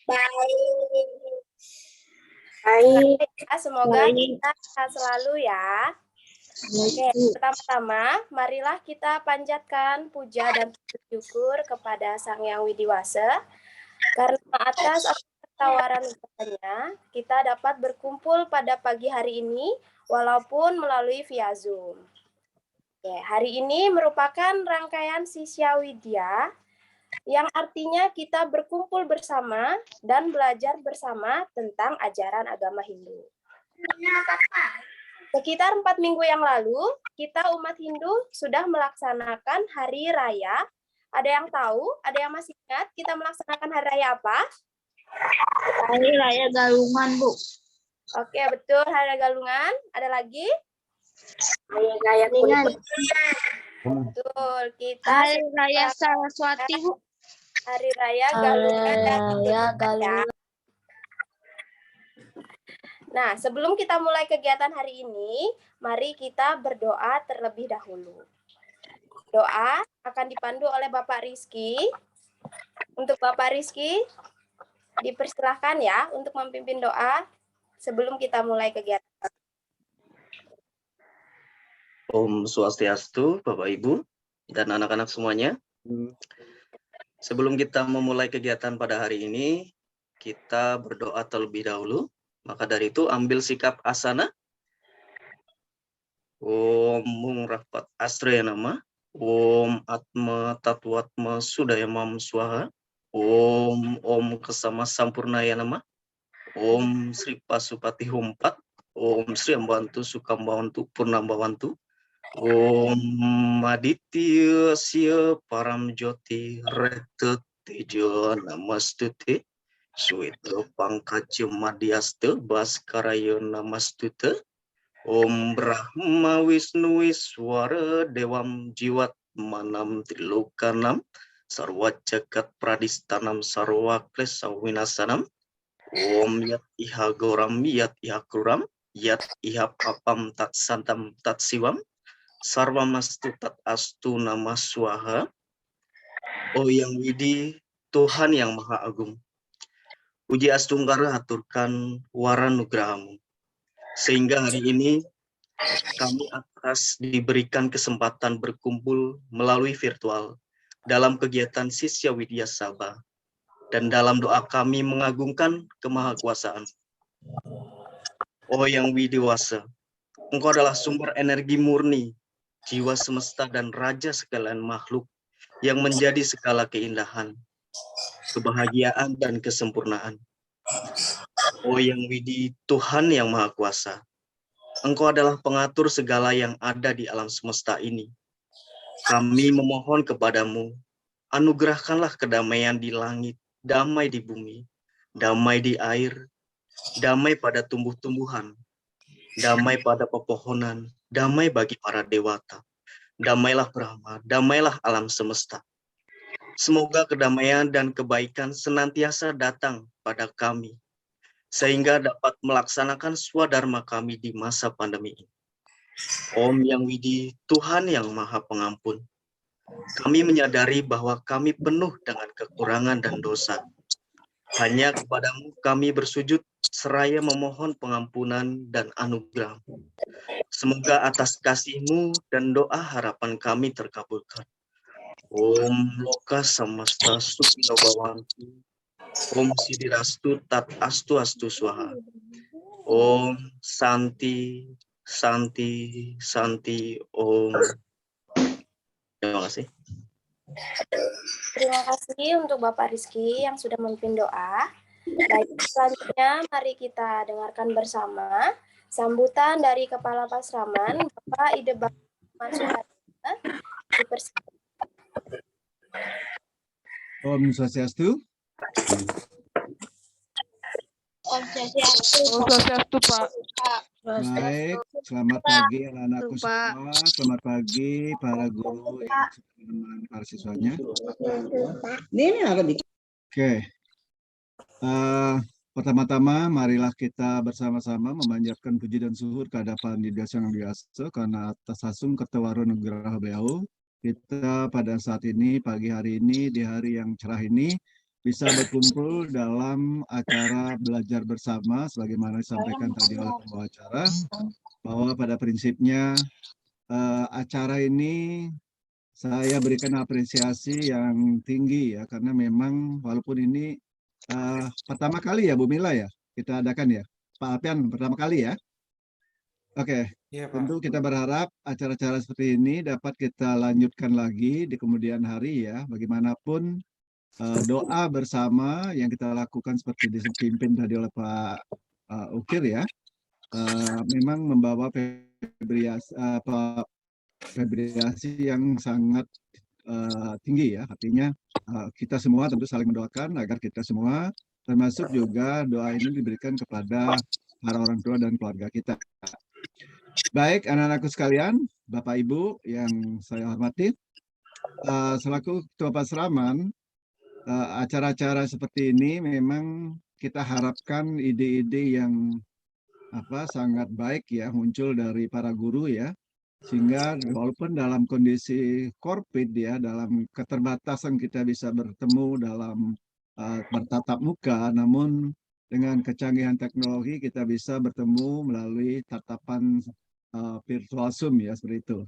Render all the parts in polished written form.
Baik. Baik. Semoga Baik. kita sehat selalu ya. Oke, pertama-tama marilah kita panjatkan puja dan syukur kepada Sang Yang Widiwasa karena atas tawaran negaranya kita dapat berkumpul pada pagi hari ini walaupun melalui via Zoom. Oke, hari ini merupakan rangkaian Sisya Widya yang artinya kita berkumpul bersama dan belajar bersama tentang ajaran agama Hindu. Sekitar 4 minggu yang lalu, kita umat Hindu sudah melaksanakan Hari Raya. Ada yang tahu? Ada yang masih ingat kita melaksanakan Hari Raya apa? Hari Raya Galungan, Bu. Oke, betul. Hari Raya Galungan. Ada lagi? Hari Raya Kuningan. Betul. Kita Hari Raya Saraswati, Bu. Hari Raya Galungan dan Galungan. Nah, sebelum kita mulai kegiatan hari ini, mari kita berdoa terlebih dahulu. Doa akan dipandu oleh Bapak Rizky. Untuk Bapak Rizky, dipersilahkan ya untuk memimpin doa sebelum kita mulai kegiatan. Om Swastiastu, Bapak Ibu, dan anak-anak semuanya. Sebelum kita memulai kegiatan pada hari ini, kita berdoa terlebih dahulu. Maka dari itu, ambil sikap asana. Om Mung Rapat Asraya Nama. Om Atma Tatwatma Sudayamam Swaha. Om Kesama Sampurnaya Nama. Om Sri Pasupati Humpat. Om Sri Ambantu Sukambawantu Purnambawantu. Om Aditya Sya Param Jyoti Reta Tejo Namastute. Suita Pangkaja Madhyasta Bhaskarayo Namastute. Om Brahma Wisnu Iswara Dewam Jiwat Manam Trilokanam Sarwa Jagat Pradistanam Sarwa Klesa Winasanam. Om Yat Iha Goram Yat Iha Kuram Yat Iha Papam Tat Santam Tat Siwam Sarva Mastu Tat Astu Nama Swaha. Oh yang widi, Tuhan yang Maha Agung, puji astungkara aturkan wara nugrahamu, sehingga hari ini kami atas diberikan kesempatan berkumpul melalui virtual dalam kegiatan Sisya Widya Sabha, dan dalam doa kami mengagungkan kemahakuasaan. Oh yang widiwasa, Engkau adalah sumber energi murni, jiwa semesta dan raja sekalian makhluk yang menjadi segala keindahan, kebahagiaan dan kesempurnaan. Oh yang widi, Tuhan yang Maha Kuasa, Engkau adalah pengatur segala yang ada di alam semesta ini. Kami memohon kepadamu, anugerahkanlah kedamaian di langit, damai di bumi, damai di air, damai pada tumbuh-tumbuhan, damai pada pepohonan, damai bagi para dewata. Damailah Brahma, damailah alam semesta. Semoga kedamaian dan kebaikan senantiasa datang pada kami, sehingga dapat melaksanakan swadharma kami di masa pandemi ini. Om yang widi, Tuhan yang Maha Pengampun, kami menyadari bahwa kami penuh dengan kekurangan dan dosa. Hanya kepadamu kami bersujud seraya memohon pengampunan dan anugerah. Semoga atas kasih-Mu dan doa harapan kami terkabulkan. Om Loka Samasta Sukino Bhavantu. Om Sidirastu Tat Astu Astu Swaha. Om Santi, Santi, Santi, Om. Terima kasih. Terima kasih untuk Bapak Rizky yang sudah memimpin doa. Baik, selanjutnya mari kita dengarkan bersama sambutan dari Kepala Pasraman, Bapak Ide Bakman Suharta. Om Swastiastu. Om Swastiastu. Om Swastiastu, Pak. Baik, selamat pagi anak-anakku semua. Selamat pagi para guru yang sudah menemani para siswanya. Oke. Pertama-tama marilah kita bersama-sama memanjatkan puji dan syukur kehadapan Didiya Sang Widiwasa karena atas asung ketewaro nugraha beliau kita pada saat ini, pagi hari ini, di hari yang cerah ini bisa berkumpul dalam acara belajar bersama sebagaimana disampaikan tadi oleh pembawa acara, bahwa pada prinsipnya acara ini saya berikan apresiasi yang tinggi ya, karena memang walaupun ini pertama kali ya Bu Mila ya kita adakan ya, Pak Alpian pertama kali ya. Oke, Iya, Pak. tentu kita berharap acara-acara seperti ini dapat kita lanjutkan lagi di kemudian hari ya. Bagaimanapun doa bersama yang kita lakukan seperti dipimpin tadi oleh Pak Ukir ya, memang membawa febriasi yang sangat tinggi ya. Artinya kita semua tentu saling mendoakan agar kita semua, termasuk juga doa ini diberikan kepada para orang tua dan keluarga kita. Baik, anak-anakku sekalian, Bapak Ibu yang saya hormati, selaku Ketua Pasraman, acara-acara seperti ini memang kita harapkan ide-ide yang sangat baik ya muncul dari para guru ya, sehingga walaupun dalam kondisi COVID ya, dalam keterbatasan kita bisa bertemu dalam bertatap muka, namun dengan kecanggihan teknologi kita bisa bertemu melalui tatapan virtual Zoom ya, seperti itu.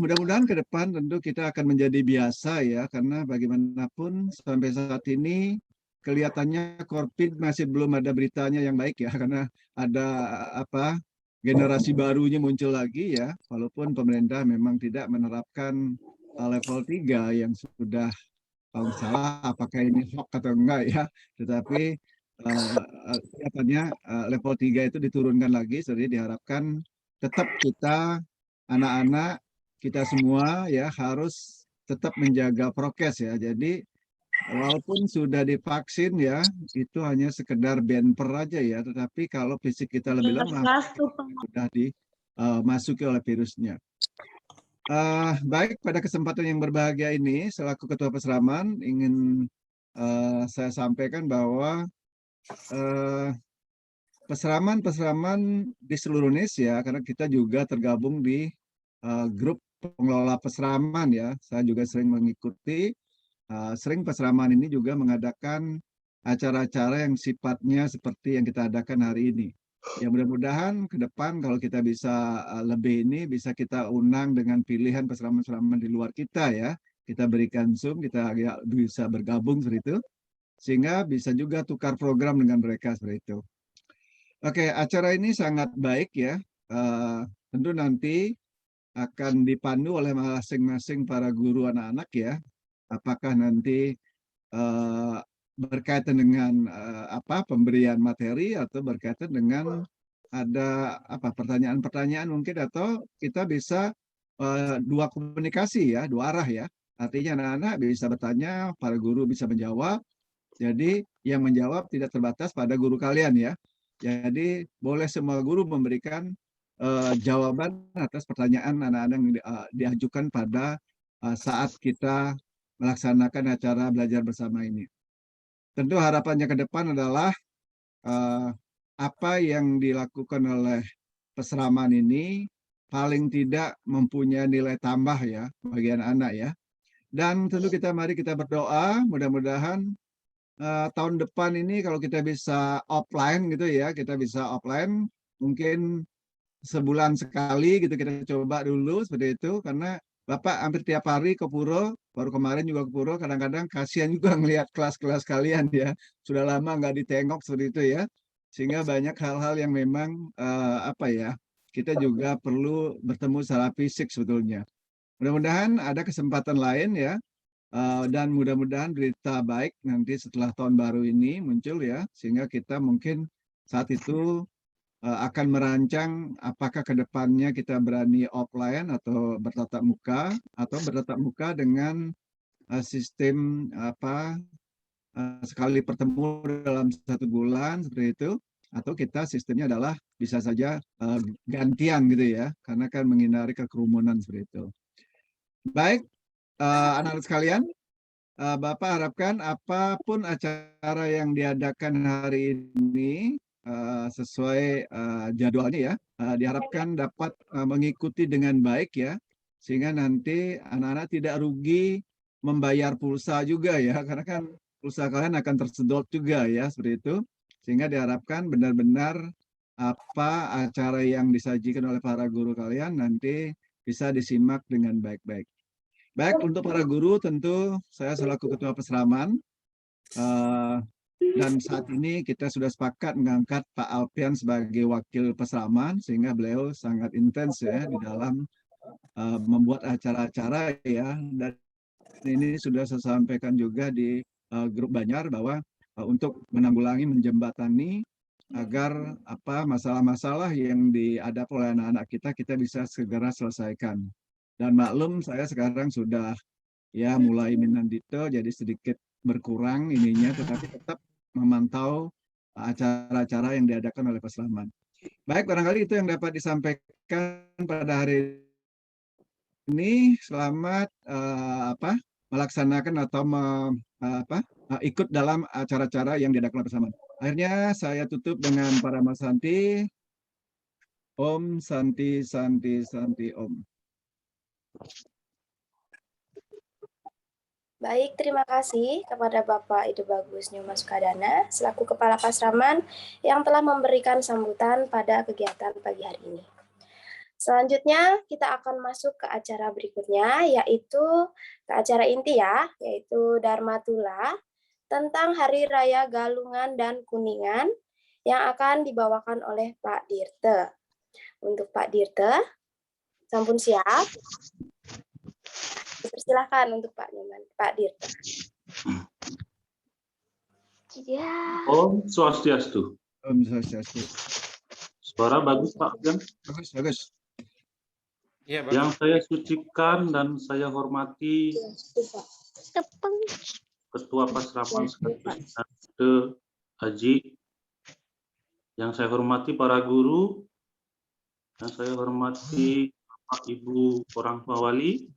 Mudah-mudahan ke depan tentu kita akan menjadi biasa ya, karena bagaimanapun sampai saat ini kelihatannya COVID masih belum ada beritanya yang baik ya, karena ada generasi barunya muncul lagi ya, walaupun pemerintah memang tidak menerapkan level 3 yang sudah, kalau salah apakah ini hoax atau enggak ya, tetapi kelihatannya level 3 itu diturunkan lagi, jadi diharapkan tetap kita anak-anak kita semua ya harus tetap menjaga prokes ya. Jadi walaupun sudah divaksin ya, itu hanya sekedar bemper aja ya, tetapi kalau fisik kita lebih lemah sudah dimasuki oleh virusnya. Baik, pada kesempatan yang berbahagia ini selaku Ketua Pasraman ingin saya sampaikan bahwa pesraman-pesraman di seluruh Indonesia, karena kita juga tergabung di grup pengelola pesraman ya. Saya juga sering mengikuti, sering pesraman ini juga mengadakan acara-acara yang sifatnya seperti yang kita adakan hari ini. Ya mudah-mudahan ke depan kalau kita bisa lebih ini, bisa kita undang dengan pilihan pesraman-pesraman di luar kita ya. Kita berikan Zoom, kita bisa bergabung seperti itu, sehingga bisa juga tukar program dengan mereka seperti itu. Oke, acara ini sangat baik ya. Tentu nanti akan dipandu oleh masing-masing para guru anak-anak ya. Apakah nanti berkaitan dengan pemberian materi atau berkaitan dengan ada pertanyaan-pertanyaan mungkin, atau kita bisa dua komunikasi ya, dua arah ya. Artinya anak-anak bisa bertanya, para guru bisa menjawab. Jadi yang menjawab tidak terbatas pada guru kalian ya. Jadi boleh semua guru memberikan jawaban atas pertanyaan anak-anak yang diajukan pada saat kita melaksanakan acara belajar bersama ini. Tentu harapannya ke depan adalah apa yang dilakukan oleh pesraman ini paling tidak mempunyai nilai tambah ya bagi anak-anak ya. Dan tentu mari kita berdoa, mudah-mudahan tahun depan ini kalau kita bisa offline gitu ya, kita bisa offline mungkin sebulan sekali gitu, kita coba dulu seperti itu, karena Bapak hampir tiap hari ke Puro, baru kemarin juga ke Puro, kadang-kadang kasihan juga ngelihat kelas-kelas kalian ya, sudah lama nggak ditengok seperti itu ya, sehingga banyak hal-hal yang memang kita juga perlu bertemu secara fisik sebetulnya. Mudah-mudahan ada kesempatan lain ya, dan mudah-mudahan berita baik nanti setelah tahun baru ini muncul ya, sehingga kita mungkin saat itu akan merancang apakah ke depannya kita berani offline atau bertatap muka dengan sistem sekali bertemu dalam 1 bulan seperti itu, atau kita sistemnya adalah bisa saja gantian gitu ya, karena kan menghindari kerumunan seperti itu. Baik, anak-anak sekalian, Bapak harapkan apapun acara yang diadakan hari ini sesuai jadwalnya ya, diharapkan dapat mengikuti dengan baik ya, sehingga nanti anak-anak tidak rugi membayar pulsa juga ya, karena kan pulsa kalian akan tersedot juga ya, seperti itu. Sehingga diharapkan benar-benar apa acara yang disajikan oleh para guru kalian nanti bisa disimak dengan baik-baik. Baik, untuk para guru tentu saya selaku Ketua Pesraman, dan saat ini kita sudah sepakat mengangkat Pak Alpian sebagai Wakil Pesraman, sehingga beliau sangat intens ya di dalam membuat acara-acara ya. Dan ini sudah saya sampaikan juga di grup Banjar bahwa untuk menanggulangi, menjembatani agar apa masalah-masalah yang dihadapi oleh anak-anak kita bisa segera selesaikan. Dan maklum saya sekarang sudah ya mulai minandito, jadi sedikit berkurang ininya, tetapi tetap memantau acara-acara yang diadakan oleh Pesraman. Baik, barangkali itu yang dapat disampaikan pada hari ini. Selamat melaksanakan atau ikut dalam acara-acara yang diadakan oleh Pesraman. Akhirnya saya tutup dengan para Mas Santi. Om Santi Santi Santi Om. Baik, terima kasih kepada Bapak Ide Bagus Nyoma Sukadana selaku Kepala Pasraman yang telah memberikan sambutan pada kegiatan pagi hari ini. Selanjutnya kita akan masuk ke acara berikutnya, yaitu ke acara inti ya, yaitu Dharma Tula tentang Hari Raya Galungan dan Kuningan yang akan dibawakan oleh Pak Dirte. Untuk Pak Dirte, sampun siap? Persilahkan untuk Pak Nyoman, Pak Dirte. Om Swastiastu. Om Swastiastu. Suara bagus Pak Jan. Bagus, bagus. Ya, Yang saya sucikan dan saya hormati Ketua Pasraman sekaligus Haji. Yang saya hormati para guru. Yang saya hormati Bapak Ibu orang tua wali.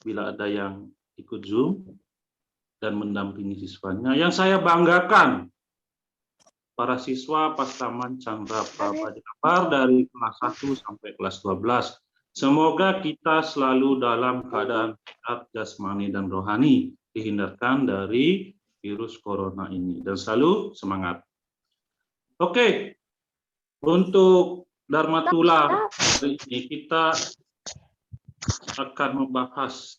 Bila ada yang ikut Zoom dan mendampingi siswanya. Yang saya banggakan, para siswa Pasraman Chandra Prabhajapar dari kelas 1 sampai kelas 12. Semoga kita selalu dalam keadaan sehat jasmani dan rohani, dihindarkan dari virus corona ini. Dan selalu semangat. Oke, untuk Dharma Tula hari ini kita akan membahas,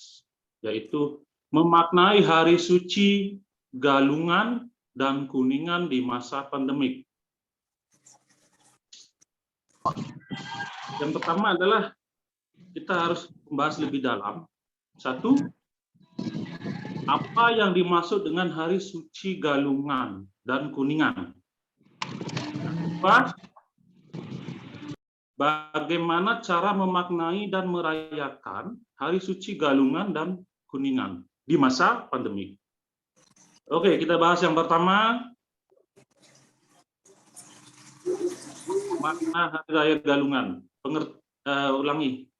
yaitu memaknai hari suci Galungan dan Kuningan di masa pandemik. Yang pertama adalah kita harus membahas lebih dalam. Satu, apa yang dimaksud dengan hari suci Galungan dan Kuningan? Kedua, bagaimana cara memaknai dan merayakan hari suci Galungan dan Kuningan di masa pandemi? Oke, kita bahas yang pertama. Makna Hari Raya Galungan. Ulangi.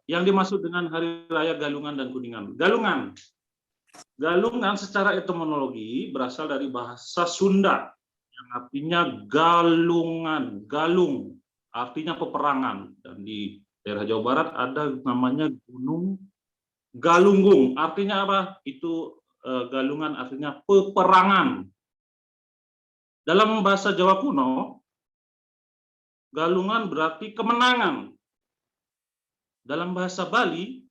Yang dimaksud dengan Hari Raya Galungan dan Kuningan. Galungan. Galungan secara etimologi berasal dari bahasa Sunda. Yang artinya galungan, galung, artinya peperangan. Dan di daerah Jawa Barat ada namanya Gunung Galunggung, artinya apa? Itu galungan artinya peperangan. Dalam bahasa Jawa kuno, galungan berarti kemenangan. Dalam bahasa Bali,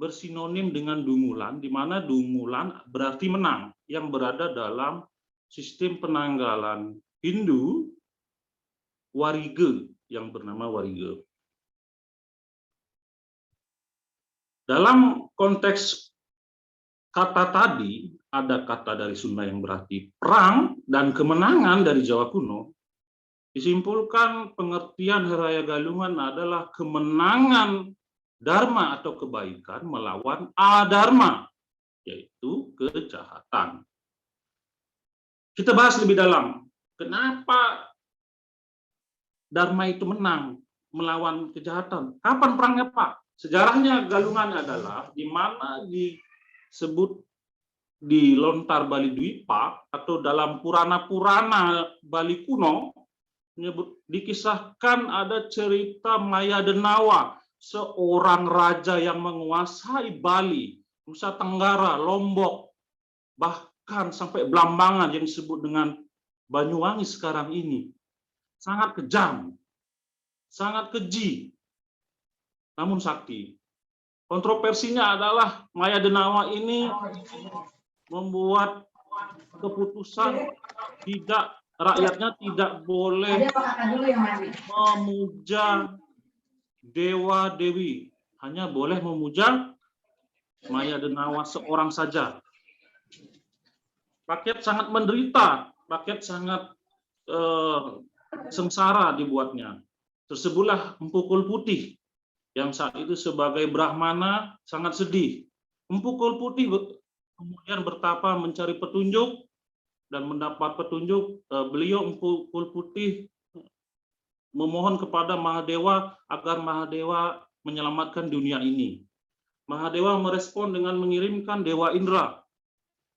bersinonim dengan dungulan, di mana dungulan berarti menang, yang berada dalam sistem penanggalan Hindu warige yang bernama warige. Dalam konteks kata tadi, ada kata dari Sunda yang berarti perang dan kemenangan dari Jawa kuno. Disimpulkan pengertian Hari Raya Galungan adalah kemenangan dharma atau kebaikan melawan adharma, yaitu kejahatan. Kita bahas lebih dalam, kenapa dharma itu menang melawan kejahatan? Kapan perangnya, Pak? Sejarahnya Galungan adalah di mana disebut di Lontar Bali Dwipa atau dalam Purana-Purana Bali kuno, dikisahkan ada cerita Maya Denawa, seorang raja yang menguasai Bali, Nusa Tenggara, Lombok, bahkan sampai Blambangan yang disebut dengan Banyuwangi sekarang ini. Sangat kejam, sangat keji, namun sakti. Kontroversinya adalah Maya Denawa ini membuat keputusan rakyatnya tidak boleh memuja dewa dewi, hanya boleh memuja Maya Denawa seorang saja. Rakyat sangat menderita, rakyat sangat sengsara dibuatnya. Tersebutlah Empu Kul Putih yang saat itu sebagai Brahmana sangat sedih. Empu Kul Putih kemudian bertapa mencari petunjuk dan mendapat petunjuk. Beliau Empu Kul Putih memohon kepada Mahadewa agar Mahadewa menyelamatkan dunia ini. Mahadewa merespon dengan mengirimkan Dewa Indra,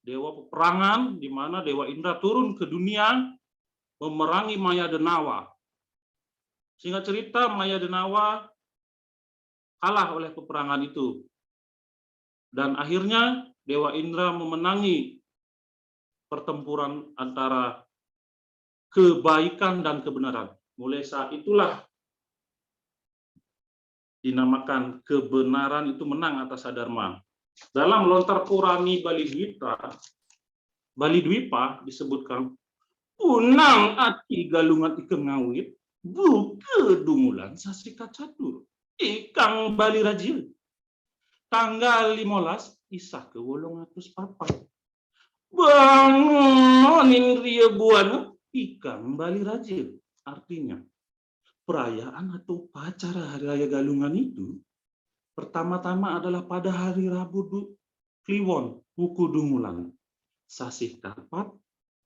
dewa peperangan, di mana Dewa Indra turun ke dunia memerangi Maya Denawa. Singkat cerita, Maya Denawa kalah oleh peperangan itu. Dan akhirnya Dewa Indra memenangi pertempuran antara kebaikan dan kebenaran. Mulai saat itulah dinamakan kebenaran itu menang atas adharma. Dalam Lontar Purani Bali Dwipa disebutkan, Unang ati galungan ikeng ngawit, buke dumulan sasika catur, ikang Bali Rajil. Tanggal 15 isah ke 804. Bangunin ria buana ikang Bali Rajil. Artinya, perayaan atau upacara Hari Raya Galungan itu pertama-tama adalah pada hari Rabu Kliwon, Buku Dumulan, Sasih Karpat,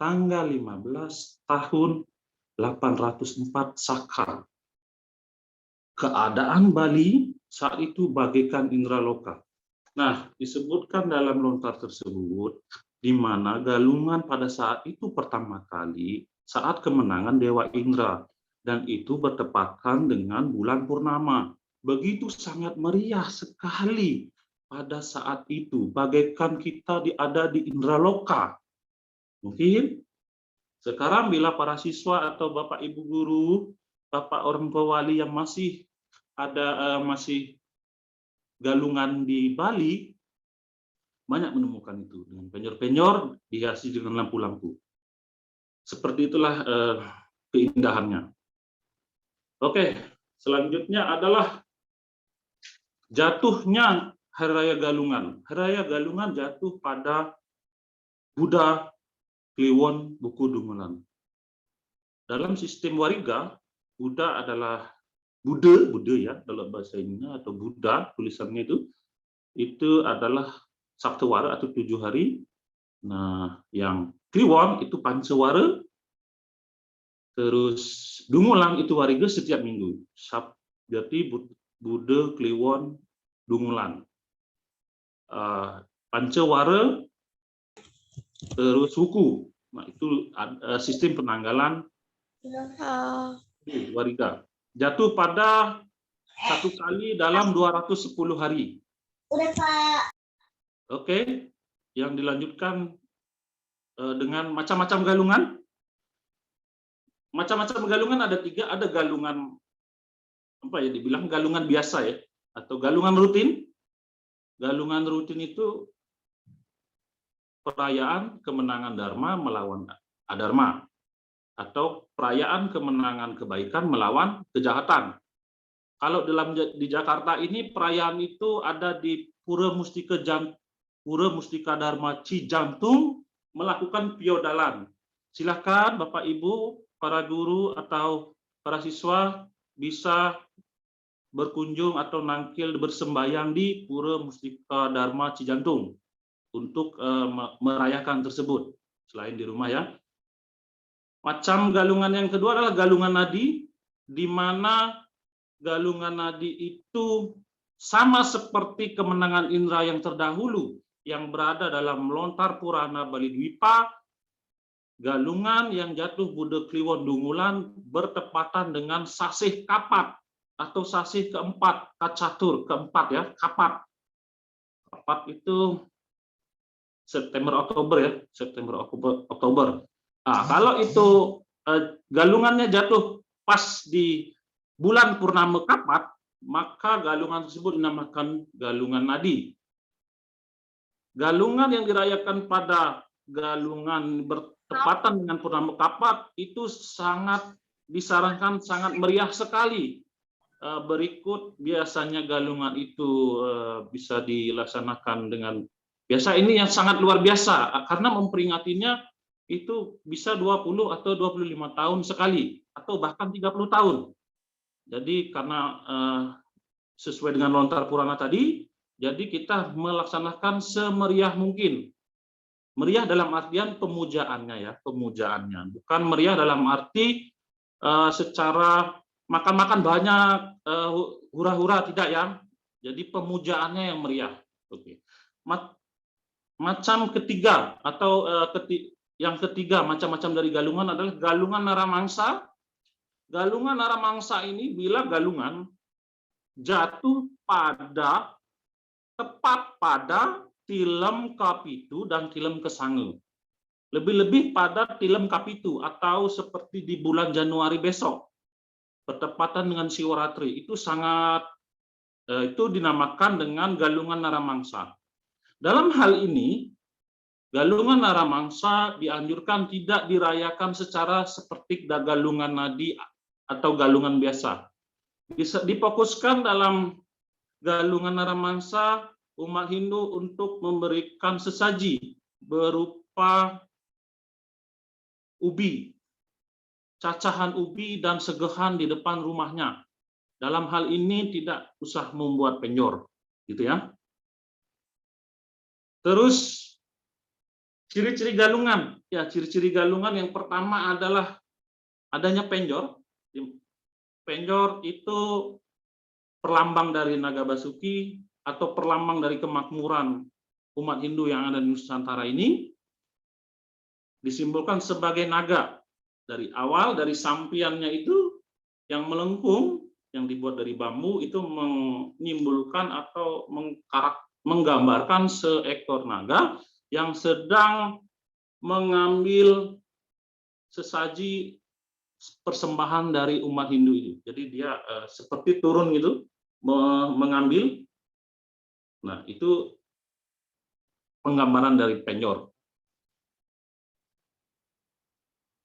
tanggal 15 tahun 804 Saka. Keadaan Bali saat itu bagaikan indraloka. Nah, disebutkan dalam lontar tersebut di mana Galungan pada saat itu pertama kali saat kemenangan Dewa Indra, dan itu bertepatan dengan bulan purnama. Begitu sangat meriah sekali pada saat itu, bagaikan kita ada di indraloka. Mungkin sekarang bila para siswa atau Bapak Ibu guru, Bapak orang tua wali yang masih ada masih Galungan di Bali, banyak menemukan itu dengan penyor-penyor dihiasi dengan lampu-lampu. Seperti itulah keindahannya. Oke, selanjutnya adalah jatuhnya Hari Raya Galungan. Hari Raya Galungan jatuh pada Buddha Kliwon Buku Dumulan. Dalam sistem wariga, Buddha adalah Buddha ya, dalam bahasa Indonesia, atau Buddha tulisannya itu adalah Sabtawara atau 7 hari. Nah, yang Kliwon itu Pancawara, terus Dumulan itu wariga setiap minggu. Jadi Buddha Kliwon Dumulan. Pancawara terus Wuku. Nah, itu sistem penanggalan wariga. Jatuh pada 1 kali dalam 210 hari. Udah, Pak. Oke, yang dilanjutkan dengan macam-macam galungan. Macam-macam galungan ada 3, ada galungan apa ya dibilang galungan biasa ya, atau galungan rutin. Galungan rutin itu perayaan kemenangan Dharma melawan Adharma, atau perayaan kemenangan kebaikan melawan kejahatan. Kalau di Jakarta ini perayaan itu ada di Pura Mustika Dharma Cijantung melakukan piodalan. Silakan Bapak Ibu, para guru atau para siswa bisa berkunjung atau nangkil bersembayang di Pura Mustika Dharma Cijantung untuk merayakan tersebut selain di rumah ya. Macam galungan yang kedua adalah galungan nadi, di mana galungan nadi itu sama seperti kemenangan Indra yang terdahulu yang berada dalam Lontar Purana Bali Dwipa. Galungan yang jatuh Buddha Kliwon Dumulan bertepatan dengan Sasih Kapat atau Sasih keempat, Kacatur keempat ya, Kapat. tepat itu September Oktober ya, September Oktober. Nah, kalau itu galungannya jatuh pas di bulan purnama Kapat, maka galungan tersebut dinamakan galungan nadi. Galungan yang dirayakan pada galungan bertepatan dengan purnama Kapat itu sangat disarankan, sangat meriah sekali. Berikut biasanya galungan itu bisa dilaksanakan dengan biasa, ini yang sangat luar biasa karena memperingatinya itu bisa 20 atau 25 tahun sekali atau bahkan 30 tahun. Jadi karena sesuai dengan lontar purana tadi, jadi kita melaksanakan semeriah mungkin. Meriah dalam artian pemujaannya ya, pemujaannya. Bukan meriah dalam arti secara makan-makan banyak, hura-hura, tidak ya. Jadi pemujaannya yang meriah. Oke. Macam ketiga atau yang ketiga macam-macam dari galungan adalah galungan naramangsa. Galungan naramangsa ini bila galungan jatuh tepat pada tilem kapitu dan tilem kesange. Lebih-lebih pada tilem kapitu atau seperti di bulan Januari besok, bertepatan dengan Siwaratri, itu itu dinamakan dengan galungan naramangsa. Dalam hal ini, galungan naramangsa dianjurkan tidak dirayakan secara seperti galungan nadi atau galungan biasa. Bisa difokuskan dalam galungan naramangsa umat Hindu untuk memberikan sesaji berupa ubi, cacahan ubi dan segehan di depan rumahnya. Dalam hal ini tidak usah membuat penjor, gitu ya. Terus ciri-ciri galungan, ya ciri-ciri galungan yang pertama adalah adanya penjor. Penjor itu perlambang dari naga basuki atau perlambang dari kemakmuran umat Hindu yang ada di Nusantara ini, disimbolkan sebagai naga. Dari awal, dari sampiannya itu yang melengkung, yang dibuat dari bambu, itu menyimpulkan atau menggambarkan seekor naga yang sedang mengambil sesaji persembahan dari umat Hindu itu. Jadi dia seperti turun gitu, mengambil. Nah, itu penggambaran dari penjor.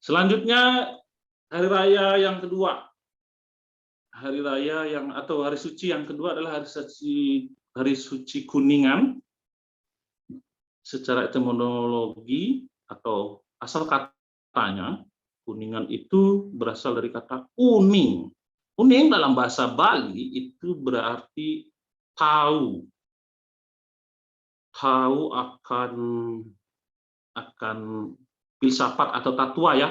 Selanjutnya hari raya yang kedua. Hari raya atau hari suci yang kedua adalah hari suci Kuningan. Secara etimologi atau asal katanya, Kuningan itu berasal dari kata uning. Uning dalam bahasa Bali itu berarti tahu. Tahu akan filsafat atau tatua ya,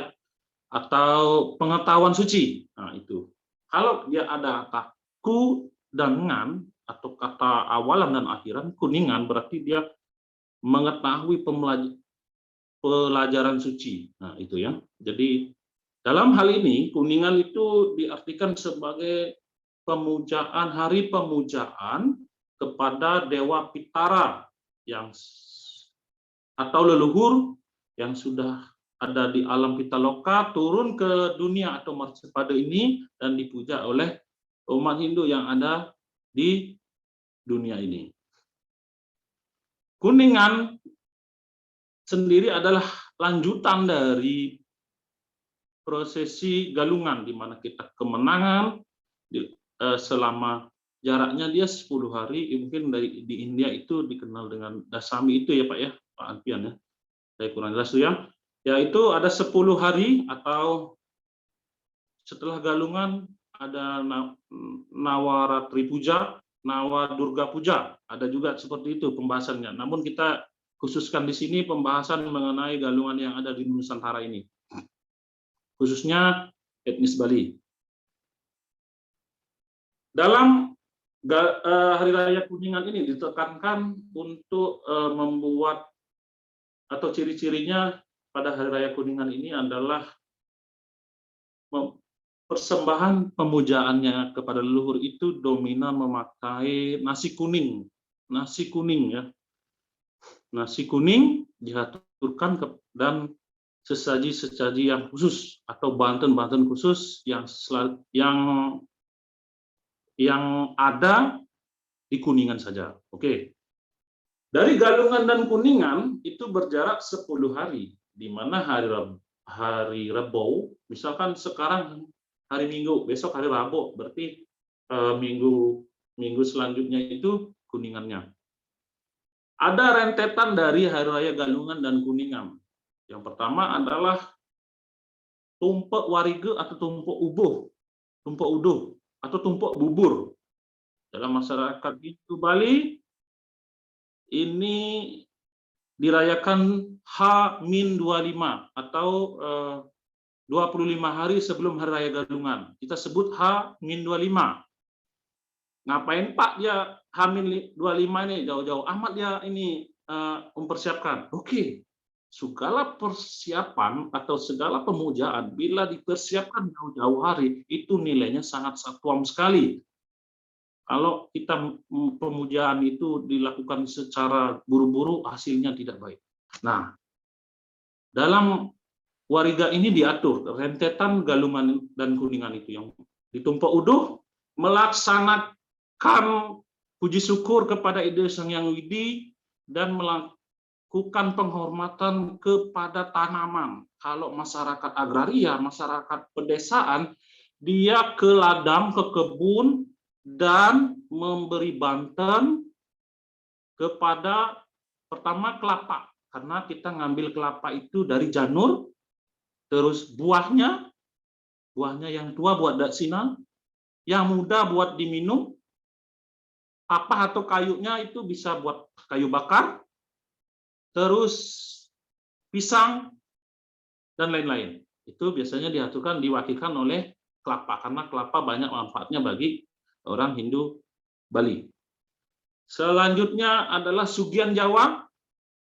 atau pengetahuan suci. Nah, itu. Kalau dia ada kata ku dan ngan atau kata awalan dan akhiran, Kuningan berarti dia mengetahui pelajaran suci. Nah, itu ya. Jadi dalam hal ini Kuningan itu diartikan sebagai pemujaan, hari pemujaan kepada Dewa Pitara atau leluhur yang sudah ada di alam Pitaloka turun ke dunia atau Marsipade ini dan dipuja oleh umat Hindu yang ada di dunia ini. Kuningan sendiri adalah lanjutan dari prosesi galungan, di mana kita kemenangan selama jaraknya dia 10 hari, mungkin di India itu dikenal dengan Dasami itu ya Pak ya, Pak Alfian ya. Saya kurang jelas tuh ya. Yaitu ada 10 hari atau setelah galungan ada Nawaratri Puja, Nawa Durga Puja. Ada juga seperti itu pembahasannya. Namun kita khususkan di sini pembahasan mengenai galungan yang ada di Nusantara ini. Khususnya etnis Bali. Dalam Hari Raya Kuningan ini ditekankan untuk membuat atau ciri-cirinya pada Hari Raya Kuningan ini adalah persembahan pemujaannya kepada leluhur itu dominan memakai nasi kuning nasi kuning ya. Nasi kuning diaturkan dan sesaji-sesaji yang khusus atau banten-banten khusus yang ada di Kuningan saja. Oke. Dari Galungan dan Kuningan itu berjarak 10 hari, di mana hari Rabu, misalkan sekarang hari Minggu, besok hari Rabu, berarti minggu selanjutnya itu Kuningannya. Ada rentetan dari Hari Raya Galungan dan Kuningan. Yang pertama adalah tumpek warige atau tumpek uduh atau tumpek bubur. Dalam masyarakat itu Bali ini dirayakan H-25 atau 25 hari sebelum Hari Raya Galungan. Kita sebut H-25. Ngapain Pak dia H-25 ini jauh-jauh amat dia ini mempersiapkan? Oke. Segala persiapan atau segala pemujaan bila dipersiapkan jauh-jauh hari itu nilainya sangat satuam sekali. Kalau kita pemujaan itu dilakukan secara buru-buru hasilnya tidak baik. Nah, dalam wariga ini diatur rentetan Galungan dan Kuningan itu yang ditumpuk uduh melaksanakan puji syukur kepada Ide Sang Hyang Widi dan melakukan penghormatan kepada tanaman. Kalau masyarakat agraria, masyarakat pedesaan, dia ke ladang, ke kebun, dan memberi banten kepada pertama kelapa. Karena kita ngambil kelapa itu dari janur, terus buahnya yang tua buat daksina, yang muda buat diminum, apa atau kayunya itu bisa buat kayu bakar, terus pisang, dan lain-lain. Itu biasanya diaturkan, diwakilkan oleh kelapa, karena kelapa banyak manfaatnya bagi orang Hindu Bali. Selanjutnya adalah Sugian Jawa,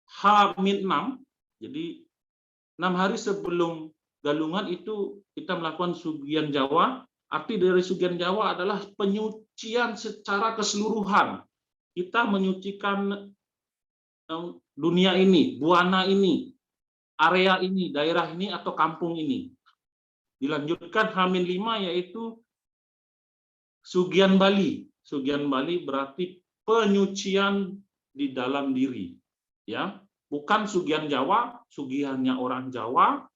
H-6. Jadi 6 hari sebelum Galungan itu kita melakukan Sugian Jawa. Arti dari Sugian Jawa adalah penyucian secara keseluruhan. Kita menyucikan dunia ini, buana ini, area ini, daerah ini, atau kampung ini. Dilanjutkan H-5 yaitu Sugian Bali. Sugian Bali berarti penyucian di dalam diri. Ya, bukan Sugian Jawa, sugiannya orang Jawa,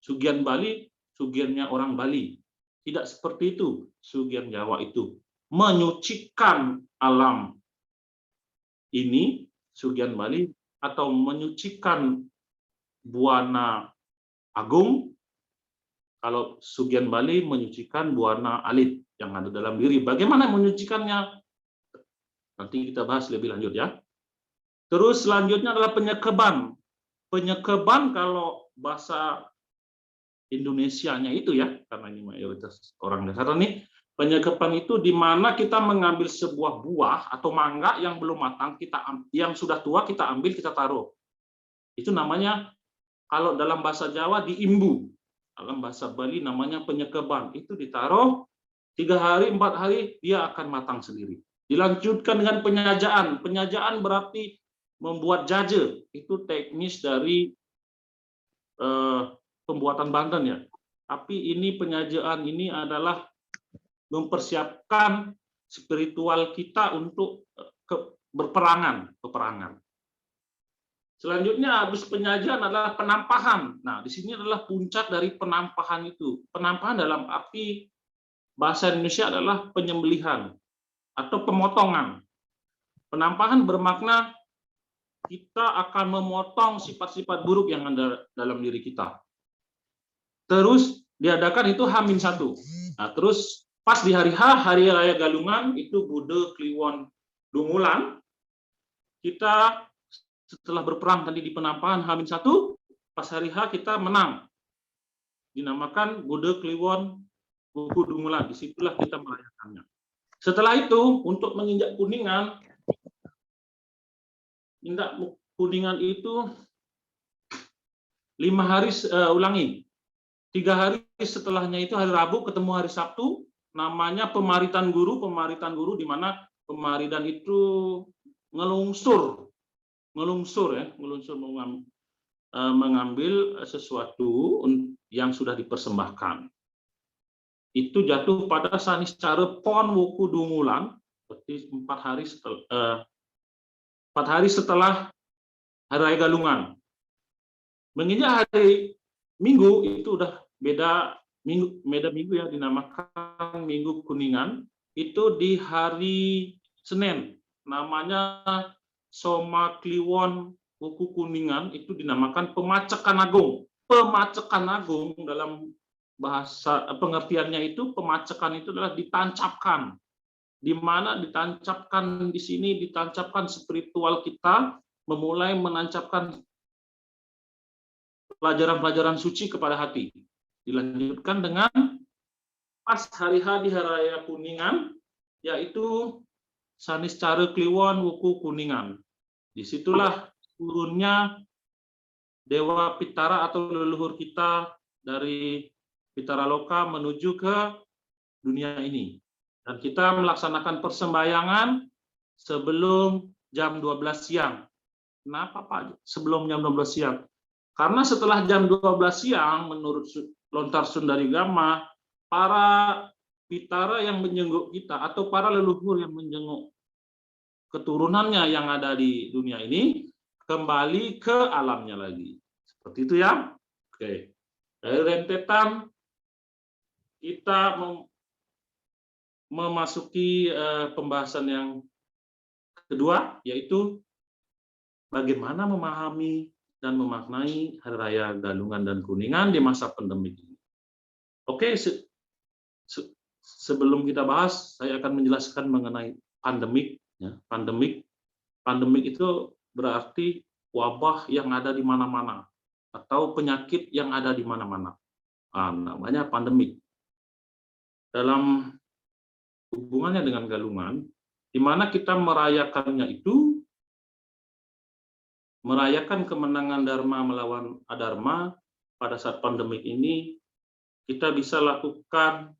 Sugian Bali, sugiannya orang Bali. Tidak seperti itu. Sugian Jawa itu menyucikan alam ini, Sugian Bali, atau menyucikan buana agung. Kalau Sugian Bali menyucikan buana alit yang ada dalam diri. Bagaimana menyucikannya? Nanti kita bahas lebih lanjut ya. Terus selanjutnya adalah penyekeban. Penyekeban kalau bahasa Indonesianya itu ya, karena ini mayoritas orang dasar nih, penyekeban itu di mana kita mengambil sebuah buah atau mangga yang belum matang, yang sudah tua kita ambil, kita taruh. Itu namanya, kalau dalam bahasa Jawa diimbu, dalam bahasa Bali namanya penyekeban. Itu ditaruh 3 hari, 4 hari, dia akan matang sendiri. Dilanjutkan dengan penyajaan. Penyajaan berarti membuat jaje. Itu teknis dari pembuatan banten ya. Tapi ini penyajaan ini adalah mempersiapkan spiritual kita untuk peperangan. Selanjutnya habis penyajian adalah penampahan. Nah, di sini adalah puncak dari penampahan itu. Penampahan dalam arti bahasa Indonesia adalah penyembelihan atau pemotongan. Penampahan bermakna kita akan memotong sifat-sifat buruk yang ada dalam diri kita. Terus diadakan itu H-1. Nah, terus pas di hari H, Hari Raya Galungan, itu Bude Kliwon Dungulan, kita setelah berperang tadi di penampahan H-1, pas hari H kita menang. Dinamakan Bude Kliwon Buku Dungulan, disitulah kita merayakannya. Setelah itu, untuk menginjak Kuningan, Kuningan itu 5 hari, 3 hari setelahnya itu hari Rabu ketemu hari Sabtu, namanya Pemaritan Guru. Pemaritan Guru di mana pemaritan itu mengambil sesuatu yang sudah dipersembahkan. Itu jatuh pada saniscara pon wuku dungulan, berarti 4 hari setelah Hari Raya Galungan. Menginjak hari Minggu itu udah beda minggu ya, dinamakan Minggu Kuningan. Itu di hari Senin, namanya Soma Kliwon Wuku Kuningan, itu dinamakan Pemacekan Agung. Pemacekan Agung dalam bahasa pengertiannya itu, pemacekan itu adalah ditancapkan. Di mana ditancapkan di sini, ditancapkan spiritual kita, memulai menancapkan pelajaran-pelajaran suci kepada hati. Dilanjutkan dengan pas hari H di Hari Raya Kuningan, yaitu Saniscara Kliwon Wuku Kuningan. Disitulah turunnya Dewa Pitara atau leluhur kita dari Pitara Loka menuju ke dunia ini. Dan kita melaksanakan persembahyangan sebelum jam 12 siang. Kenapa Pak sebelum jam 12 siang? Karena setelah jam 12 siang, menurut Lontar Sundarigama, para Pitara yang menjenguk kita, atau para leluhur yang menjenguk keturunannya yang ada di dunia ini, kembali ke alamnya lagi. Seperti itu ya. Oke. Dari rentetan, kita memasuki pembahasan yang kedua, yaitu bagaimana memahami dan memaknai Hari Raya Galungan dan Kuningan di masa pandemi ini. Oke, sebelum kita bahas, saya akan menjelaskan mengenai pandemik. Ya, pandemik itu berarti wabah yang ada di mana-mana atau penyakit yang ada di mana-mana. Namanya pandemik. Dalam hubungannya dengan Galungan, di mana kita merayakannya itu, merayakan kemenangan Dharma melawan Adharma pada saat pandemik ini, kita bisa lakukan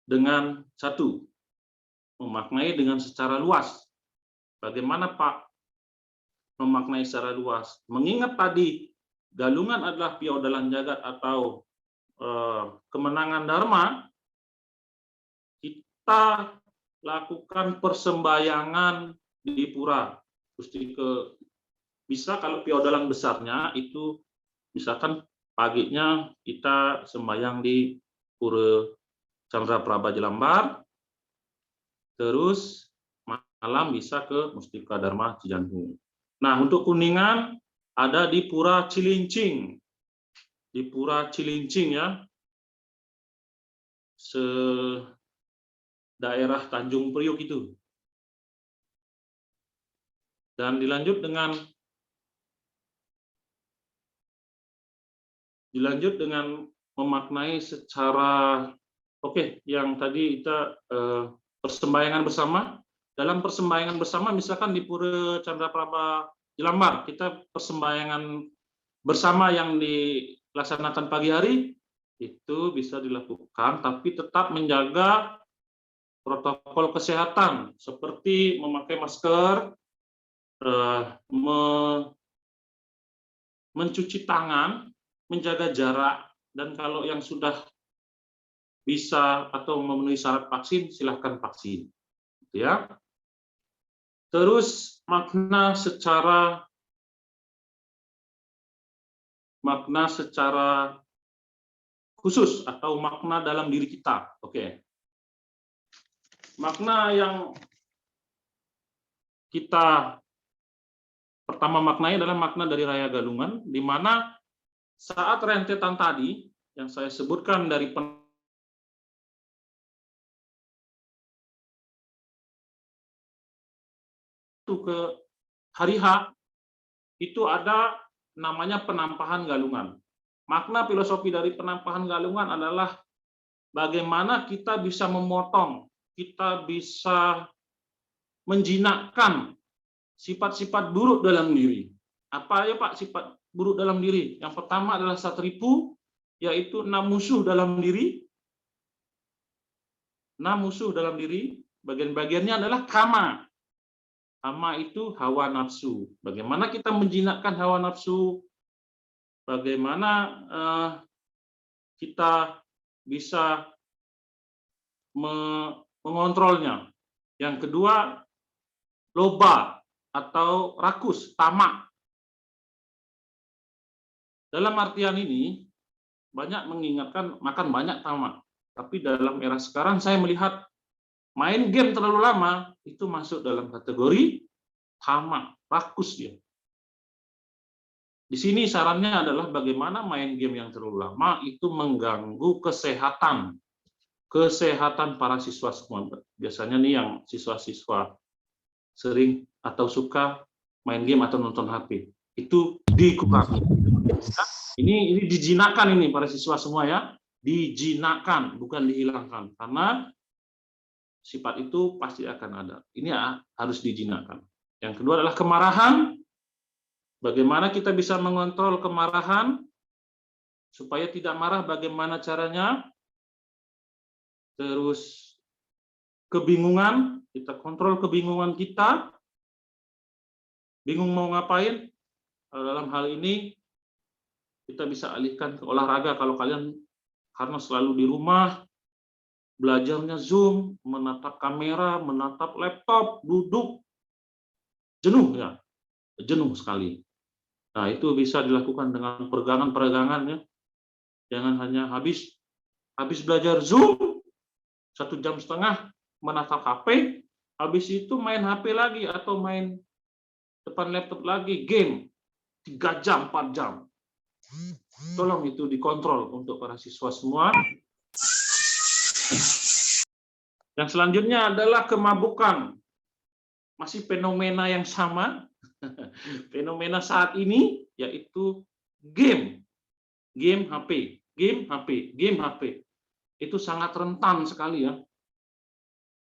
dengan satu, memaknai dengan secara luas. Bagaimana Pak memaknai secara luas? Mengingat tadi Galungan adalah piaudalan jagat atau kemenangan Dharma, kita lakukan persembahyangan di pura. Bisa kalau piaudalan besarnya itu misalkan paginya kita sembahyang di Pura Candraprabha Jelambar, terus malam bisa ke Mustika Dharma Cijantung. Nah, untuk Kuningan ada di Pura Cilincing. Di Pura Cilincing ya. Daerah Tanjung Priok itu. Dan dilanjut dengan memaknai secara yang tadi kita persembahyangan bersama. Dalam persembahyangan bersama misalkan di Pura Candraprabha Jelambar, kita persembahyangan bersama yang dilaksanakan pagi hari itu bisa dilakukan, tapi tetap menjaga protokol kesehatan seperti memakai masker, mencuci tangan, menjaga jarak, dan kalau yang sudah bisa atau memenuhi syarat vaksin, silahkan vaksin. Ya. Terus makna secara khusus atau makna dalam diri kita. Makna yang kita pertama maknai adalah makna dari Raya Galungan, di mana saat rentetan tadi yang saya sebutkan dari ke hari H, itu ada namanya penampahan Galungan. Makna filosofi dari penampahan Galungan adalah bagaimana kita bisa memotong, kita bisa menjinakkan sifat-sifat buruk dalam diri. Apa ya Pak sifat buruk dalam diri? Yang pertama adalah satripu, yaitu 6 musuh dalam diri. 6 musuh dalam diri, bagian-bagiannya adalah kama. Tama itu hawa nafsu. Bagaimana kita menjinakkan hawa nafsu? Bagaimana kita bisa mengontrolnya? Yang kedua, loba atau rakus, tamak. Dalam artian ini, banyak mengingatkan makan banyak tamak. Tapi dalam era sekarang saya melihat main game terlalu lama itu masuk dalam kategori tamak, rakus dia. Di sini sarannya adalah bagaimana main game yang terlalu lama itu mengganggu kesehatan para siswa semua. Biasanya nih yang siswa-siswa sering atau suka main game atau nonton HP itu dikurangi. Ini dijinakkan ini para siswa semua ya, dijinakkan bukan dihilangkan karena sifat itu pasti akan ada. Ini harus dijinakkan. Yang kedua adalah kemarahan. Bagaimana kita bisa mengontrol kemarahan supaya tidak marah? Bagaimana caranya? Terus kebingungan, kita kontrol kebingungan kita. Bingung mau ngapain? Dalam hal ini kita bisa alihkan ke olahraga kalau kalian karena selalu di rumah. Belajarnya Zoom, menatap kamera, menatap laptop, duduk, jenuh ya, jenuh sekali. Nah itu bisa dilakukan dengan peregangan-peregangan ya. Jangan hanya habis belajar Zoom 1,5 jam menatap HP, habis itu main HP lagi atau main depan laptop lagi game 3 jam, 4 jam. Tolong itu dikontrol untuk para siswa semua. Yang selanjutnya adalah kemabukan. Masih fenomena yang sama. Fenomena saat ini yaitu game HP. Itu sangat rentan sekali ya.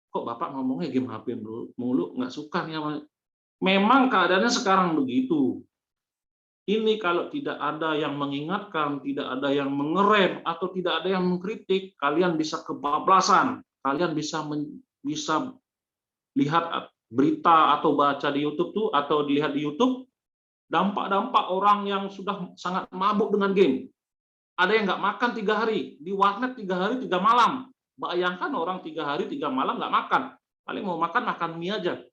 Kok Bapak ngomongnya game HP mulu, nggak suka ya. Memang keadaannya sekarang begitu. Ini kalau tidak ada yang mengingatkan, tidak ada yang mengerem, atau tidak ada yang mengkritik, kalian bisa kebablasan. Kalian bisa lihat berita atau baca di YouTube tuh, atau dilihat di YouTube, dampak-dampak orang yang sudah sangat mabuk dengan game. Ada yang nggak makan 3 hari, di warnet 3 hari 3 malam. Bayangkan orang 3 hari 3 malam nggak makan. Paling mau makan mie aja.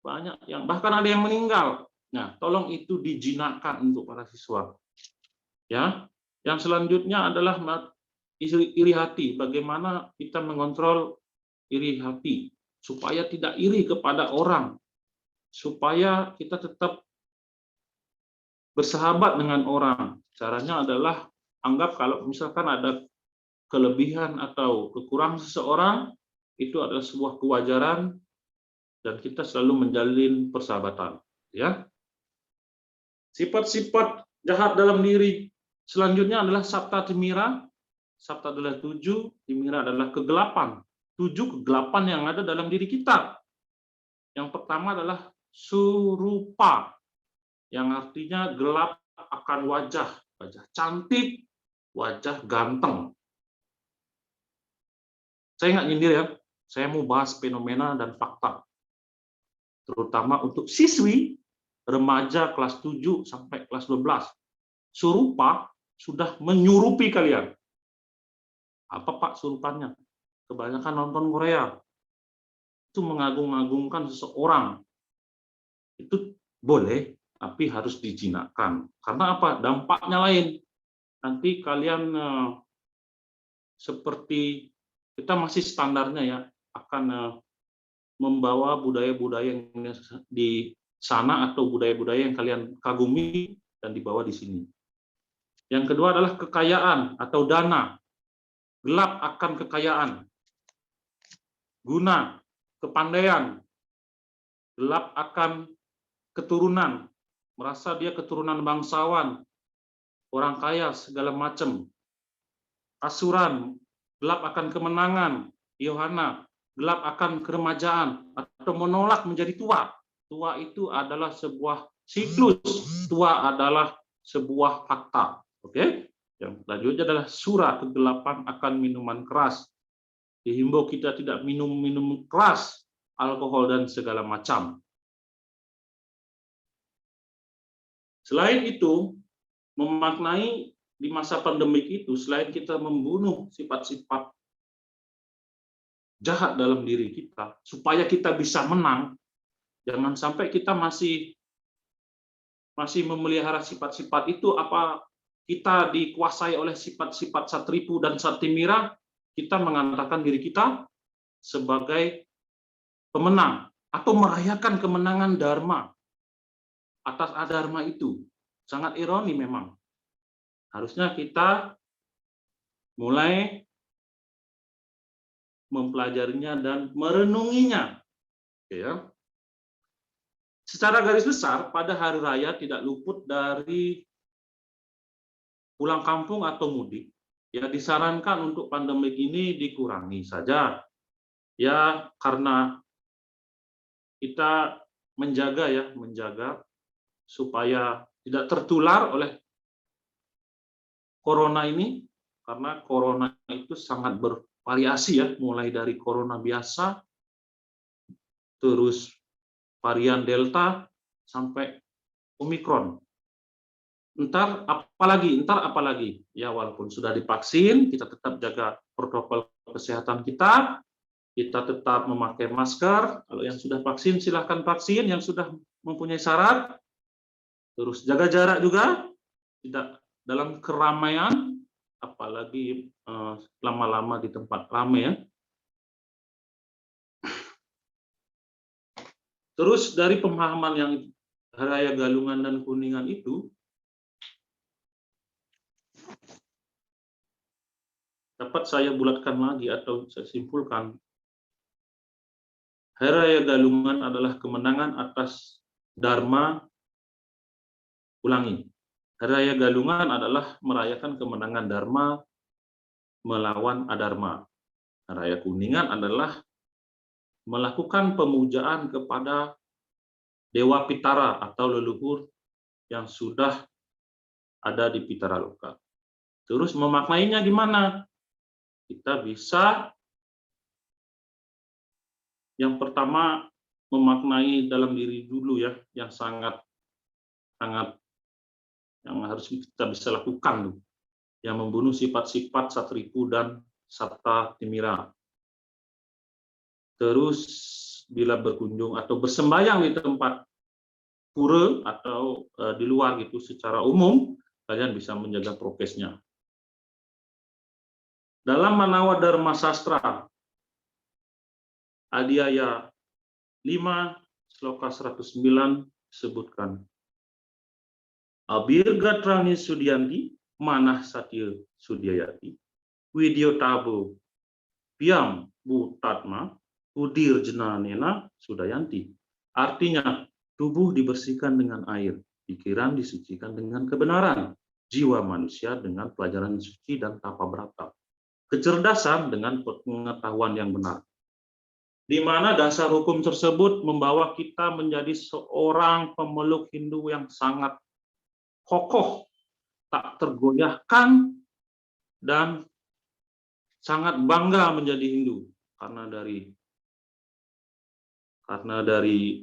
Banyak yang bahkan ada yang meninggal. Nah, tolong itu dijinakkan untuk para siswa. Ya, yang selanjutnya adalah iri hati. Bagaimana kita mengontrol iri hati supaya tidak iri kepada orang, supaya kita tetap bersahabat dengan orang. Caranya adalah anggap kalau misalkan ada kelebihan atau kekurangan seseorang, itu adalah sebuah kewajaran dan kita selalu menjalin persahabatan. Ya. Sifat-sifat jahat dalam diri selanjutnya adalah sabta timira. Sabta adalah 7, timira adalah kegelapan. 7 kegelapan yang ada dalam diri kita. Yang pertama adalah surupa, yang artinya gelap akan wajah cantik, wajah ganteng. Saya nggak nyindir ya, saya mau bahas fenomena dan fakta. Terutama untuk siswi, remaja kelas 7 sampai kelas 12. Surupa sudah menyurupi kalian. Apa Pak surupannya? Kebanyakan nonton Korea. Itu mengagung-agungkan seseorang. Itu boleh, tapi harus dijinakkan. Karena apa? Dampaknya lain. Nanti kalian seperti kita masih standarnya ya, akan membawa budaya-budaya yang di sana atau budaya-budaya yang kalian kagumi dan dibawa di sini. Yang kedua adalah kekayaan atau dana. Gelap akan kekayaan. Guna, kepandaian. Gelap akan keturunan. Merasa dia keturunan bangsawan, orang kaya segala macam. Asuran, gelap akan kemenangan. Yohana, gelap akan keremajaan atau menolak menjadi tua. Tua itu adalah sebuah siklus, tua adalah sebuah fakta. Oke? Yang selanjutnya adalah sura, kegelapan akan minuman keras. Dihimbau kita tidak minum keras, alkohol dan segala macam. Selain itu, memaknai di masa pandemik itu, selain kita membunuh sifat-sifat jahat dalam diri kita, supaya kita bisa menang, jangan sampai kita masih memelihara sifat-sifat itu, apa kita dikuasai oleh sifat-sifat Satripu dan Satimira, kita mengatakan diri kita sebagai pemenang atau merayakan kemenangan Dharma atas adharma itu. Sangat ironi memang. Harusnya kita mulai mempelajarinya dan merenunginya. Ya. Secara garis besar, pada hari raya tidak luput dari pulang kampung atau mudik. Ya, disarankan untuk pandemik ini dikurangi saja. Ya, karena kita menjaga supaya tidak tertular oleh corona ini, karena corona itu sangat bervariasi ya, mulai dari corona biasa, terus varian Delta, sampai Omikron. Ntar apalagi, ya walaupun sudah divaksin, kita tetap jaga protokol kesehatan kita tetap memakai masker, kalau yang sudah vaksin silahkan vaksin, yang sudah mempunyai syarat, terus jaga jarak juga, tidak dalam keramaian, apalagi lama-lama di tempat ramai ya. Terus dari pemahaman yang Hari Raya Galungan dan Kuningan itu, dapat saya bulatkan lagi atau saya simpulkan, Hari Raya Galungan adalah kemenangan atas Dharma. Ulangi, Hari Raya Galungan adalah merayakan kemenangan Dharma melawan adharma. Hari Raya Kuningan adalah melakukan pemujaan kepada Dewa Pitara atau leluhur yang sudah ada di Pitaloka. Terus memaknainya gimana? Kita bisa yang pertama memaknai dalam diri dulu ya, yang sangat yang harus kita bisa lakukan, yang membunuh sifat-sifat Satripu dan Satimira. Terus bila berkunjung atau bersembahyang di tempat pura atau di luar gitu secara umum, kalian bisa menjaga prokesnya. Dalam Manawa Dharma Sastra Adhyaya 5 Sloka 109 disebutkan, Abirga Trangi Sudyanti Manah Satya Sudyayati Widyo Tabo Piam Butatma Udir Jenanena Sudayanti. Artinya, tubuh dibersihkan dengan air, pikiran disucikan dengan kebenaran, jiwa manusia dengan pelajaran suci dan tapa brata, kecerdasan dengan pengetahuan yang benar. Di mana dasar hukum tersebut membawa kita menjadi seorang pemeluk Hindu yang sangat kokoh, tak tergoyahkan, dan sangat bangga menjadi Hindu karena dari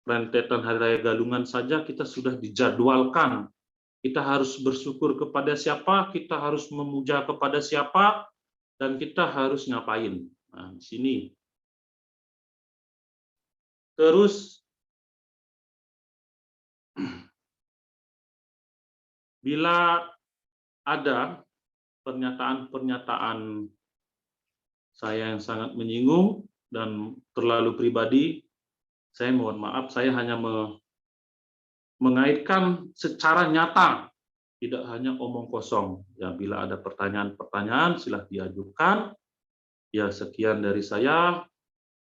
rentetan Hari Raya Galungan saja kita sudah dijadwalkan. Kita harus bersyukur kepada siapa, kita harus memuja kepada siapa, dan kita harus ngapain. Nah, di sini. Terus bila ada pernyataan-pernyataan saya yang sangat menyinggung dan terlalu pribadi, saya mohon maaf, saya hanya mengaitkan secara nyata, tidak hanya omong kosong. Ya, bila ada pertanyaan-pertanyaan, silahkan diajukan. Ya, sekian dari saya,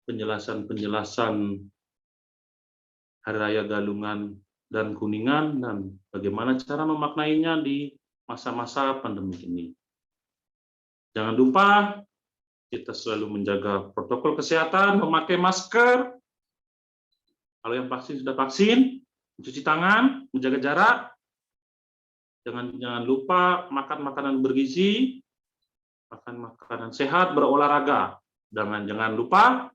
penjelasan-penjelasan Hari Raya Galungan dan Kuningan, dan bagaimana cara memaknainya di masa-masa pandemi ini. Jangan lupa, kita selalu menjaga protokol kesehatan, memakai masker. Kalau yang vaksin sudah vaksin, mencuci tangan, menjaga jarak. Jangan lupa makan makanan bergizi, makan makanan sehat, berolahraga. Jangan lupa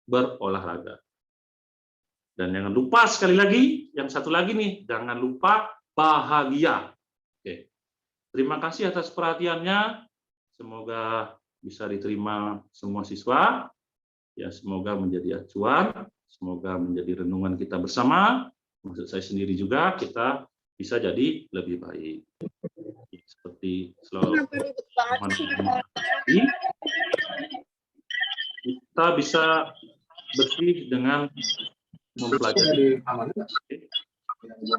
berolahraga. Dan jangan lupa sekali lagi, yang satu lagi nih, jangan lupa bahagia. Oke. Terima kasih atas perhatiannya. Semoga bisa diterima semua siswa. Ya, semoga menjadi acuan, semoga menjadi renungan kita bersama. Maksud saya sendiri juga, kita bisa jadi lebih baik. Seperti selalu kita bisa bersih dengan mempelajari.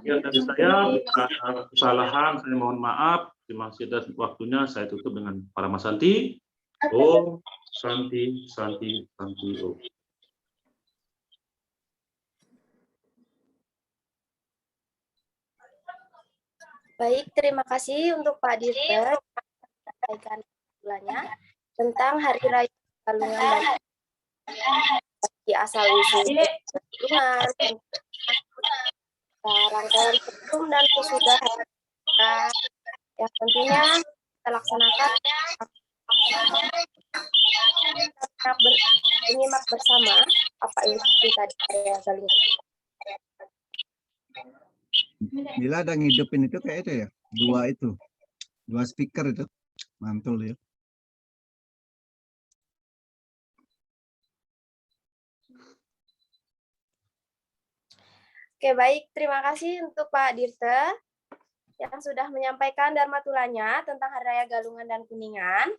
Ya, dari saya, jika kesalahan, saya mohon maaf. Terima kasih atas waktunya. Saya tutup dengan Parama Santi. Om Santi, Santi, Santi, Om. Baik, terima kasih untuk Pak Dirte menyampaikan bulannya tentang Hari Raya Galungan dan di asal usul lingkungan, rangkaian sebelum dan sesudah yang tentunya kita laksanakan menyimak bersama apa itu tadi Raya Galungan. Bila ada ngidupin itu kayak itu ya, dua speaker itu, mantul ya. Oke, baik. Terima kasih untuk Pak Dirte yang sudah menyampaikan Dharma Tulanya tentang Hari Raya Galungan dan Kuningan.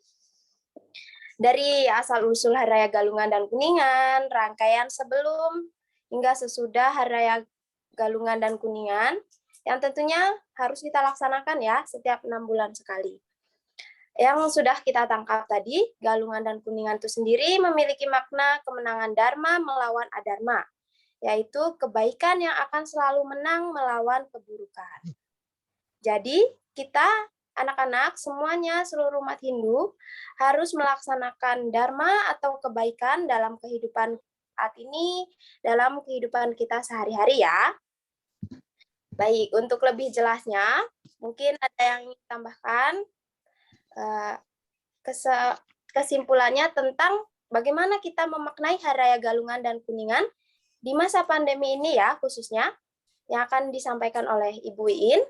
Dari asal-usul Hari Raya Galungan dan Kuningan, rangkaian sebelum hingga sesudah Hari Raya Galungan dan Kuningan, yang tentunya harus kita laksanakan ya setiap 6 bulan sekali. Yang sudah kita tangkap tadi, Galungan dan Kuningan itu sendiri memiliki makna kemenangan Dharma melawan Adharma, yaitu kebaikan yang akan selalu menang melawan keburukan. Jadi, kita anak-anak semuanya, seluruh umat Hindu, harus melaksanakan Dharma atau kebaikan dalam kehidupan saat ini, dalam kehidupan kita sehari-hari ya. Baik, untuk lebih jelasnya, mungkin ada yang ingin tambahkan kesimpulannya tentang bagaimana kita memaknai Hari Raya Galungan dan Kuningan di masa pandemi ini ya, khususnya, yang akan disampaikan oleh Ibu Iin.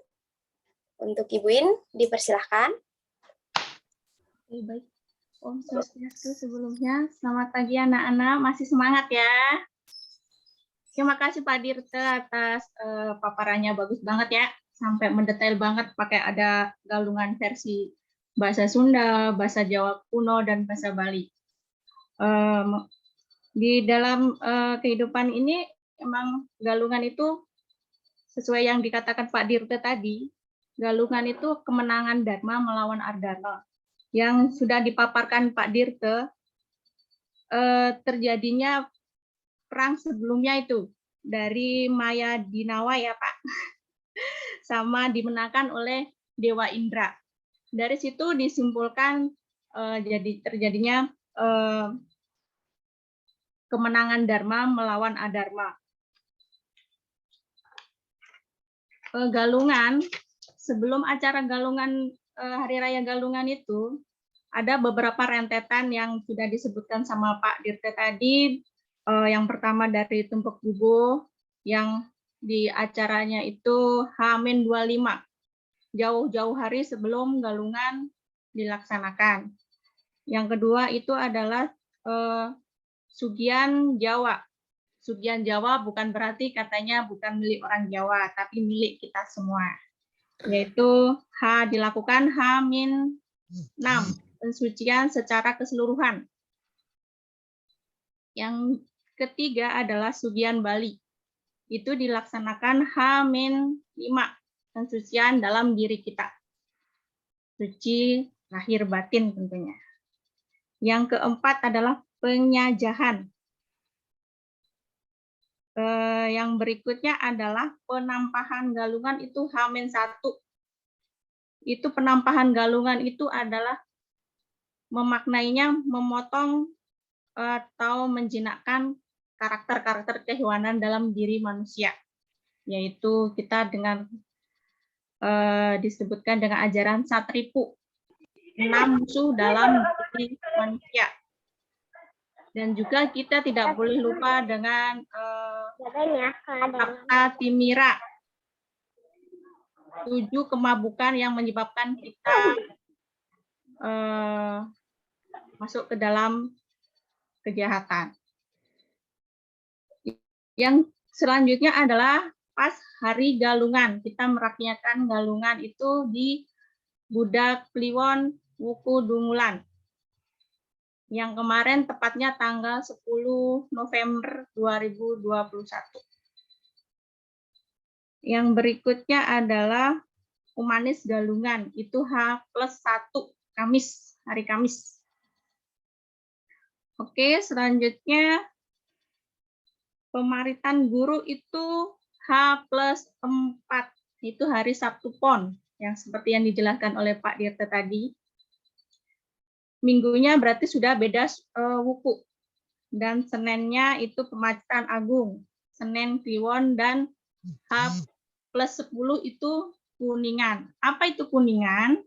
Untuk Ibu Iin, dipersilahkan. Baik. Om Swastiastu sebelumnya. Selamat pagi anak-anak, masih semangat ya. Terima kasih Pak Dirte atas paparannya, bagus banget ya. Sampai mendetail banget, pakai ada galungan versi bahasa Sunda, bahasa Jawa kuno, dan bahasa Bali. Di dalam kehidupan ini, emang galungan itu sesuai yang dikatakan Pak Dirte tadi, galungan itu kemenangan Dharma melawan Adharma. Yang sudah dipaparkan Pak Dirte, terjadinya perang sebelumnya itu dari Maya Dinawa ya Pak, sama dimenangkan oleh Dewa Indra. Dari situ disimpulkan jadi terjadinya kemenangan Dharma melawan Adharma. Galungan, sebelum acara Galungan Hari Raya Galungan itu ada beberapa rentetan yang sudah disebutkan sama Pak Dirte tadi. Yang pertama dari Tumpuk Bubo, yang di acaranya itu H-25, jauh-jauh hari sebelum Galungan dilaksanakan. Yang kedua itu adalah Sugian Jawa. Sugian Jawa bukan berarti katanya bukan milik orang Jawa, tapi milik kita semua. Yaitu dilakukan H-6, pensucian secara keseluruhan. Yang ketiga adalah Sugian Bali. Itu dilaksanakan H-5, pensucian dalam diri kita. Suci lahir batin tentunya. Yang keempat adalah penyajahan. Yang berikutnya adalah penampahan galungan, itu H-1. Itu penampahan galungan itu adalah memaknainya memotong atau menjinakkan karakter-karakter kehewanan dalam diri manusia. Yaitu kita dengan disebutkan dengan ajaran Satripu, 6 musuh dalam diri manusia. Dan juga kita tidak boleh lupa dengan Fakta Timira. 7 kemabukan yang menyebabkan kita masuk ke dalam kejahatan. Yang selanjutnya adalah pas hari Galungan. Kita merayakan Galungan itu di Budak Kliwon Wuku Dungulan. Yang kemarin tepatnya tanggal 10 November 2021. Yang berikutnya adalah Umanis Galungan. Itu H+1 Kamis, hari Kamis. Oke, selanjutnya Pemaritan Guru itu H+4, itu hari Sabtu Pon, yang seperti yang dijelaskan oleh Pak Dirte tadi. Minggunya berarti sudah beda wuku. Dan Seninnya itu Pemacitan Agung, Senin Kliwon, dan H+10 itu Kuningan. Apa itu Kuningan?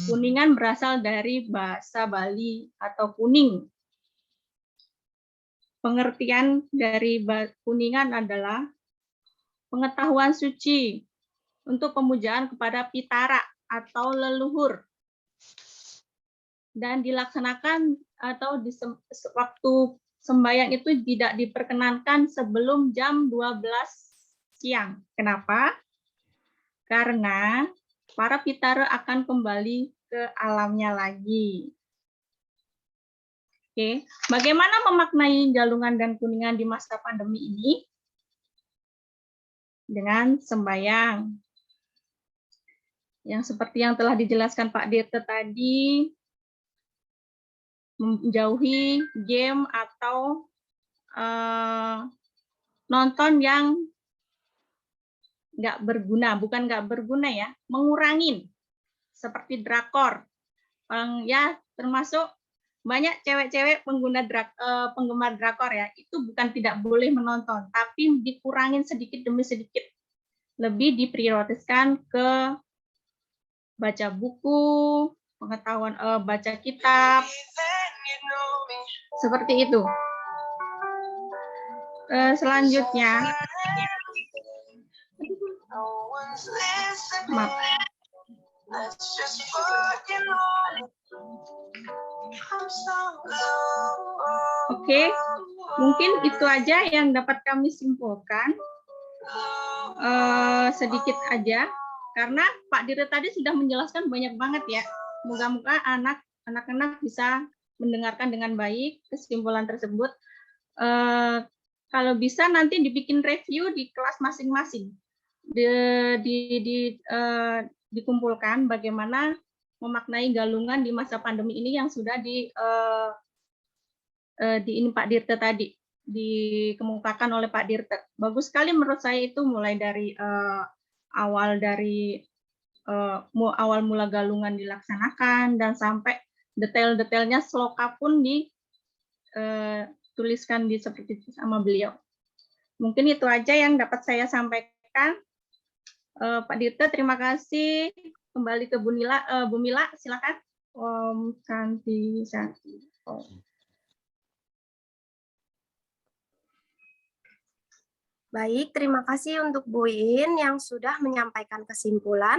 Kuningan berasal dari bahasa Bali atau kuning. Pengertian dari Kuningan adalah pengetahuan suci untuk pemujaan kepada Pitara atau leluhur. Dan dilaksanakan atau di waktu sembahyang itu tidak diperkenankan sebelum jam 12 siang. Kenapa? Karena para Pitara akan kembali ke alamnya lagi. Oke, bagaimana memaknai Galungan dan Kuningan di masa pandemi ini? Dengan sembahyang. Yang seperti yang telah dijelaskan Pak Dirte tadi, menjauhi game atau nonton yang nggak berguna, bukan nggak berguna ya, mengurangin, seperti drakor. Ya, termasuk banyak cewek-cewek penggemar drakor ya, itu bukan tidak boleh menonton, tapi dikurangin sedikit demi sedikit. Lebih diprioritaskan ke baca buku, pengetahuan, baca kitab, seperti itu. Selanjutnya, maaf. Oke, mungkin itu aja yang dapat kami simpulkan. Sedikit aja, karena Pak Dirte tadi sudah menjelaskan banyak banget ya. Moga-moga anak-anak bisa mendengarkan dengan baik kesimpulan tersebut. Kalau bisa nanti dibikin review di kelas masing-masing. Dikumpulkan bagaimana memaknai Galungan di masa pandemi ini yang sudah di Pak Dirte tadi dikemukakan oleh Pak Dirte. Bagus sekali menurut saya itu, mulai dari awal mula Galungan dilaksanakan dan sampai detail-detailnya sloka pun dituliskan seperti itu sama beliau. Mungkin itu aja yang dapat saya sampaikan. Pak Dirte, terima kasih. Kembali ke Bu Mila, silakan. Om Santi Santi. Baik, terima kasih untuk Bu In yang sudah menyampaikan kesimpulan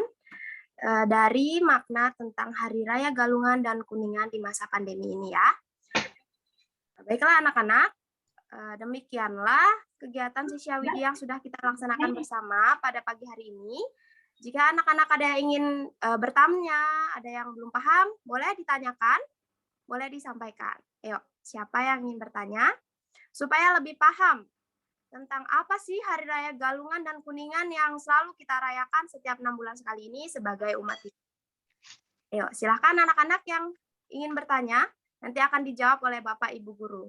dari makna tentang Hari Raya Galungan dan Kuningan di masa pandemi ini ya. Baiklah anak-anak, demikianlah kegiatan Sisya Widi yang sudah kita laksanakan bersama pada pagi hari ini. Jika anak-anak ada yang ingin bertanya, ada yang belum paham, boleh ditanyakan, boleh disampaikan. Ayo, siapa yang ingin bertanya? Supaya lebih paham tentang apa sih Hari Raya Galungan dan Kuningan yang selalu kita rayakan setiap 6 bulan sekali ini sebagai umat Islam. Ayo, silakan anak-anak yang ingin bertanya, nanti akan dijawab oleh Bapak Ibu Guru.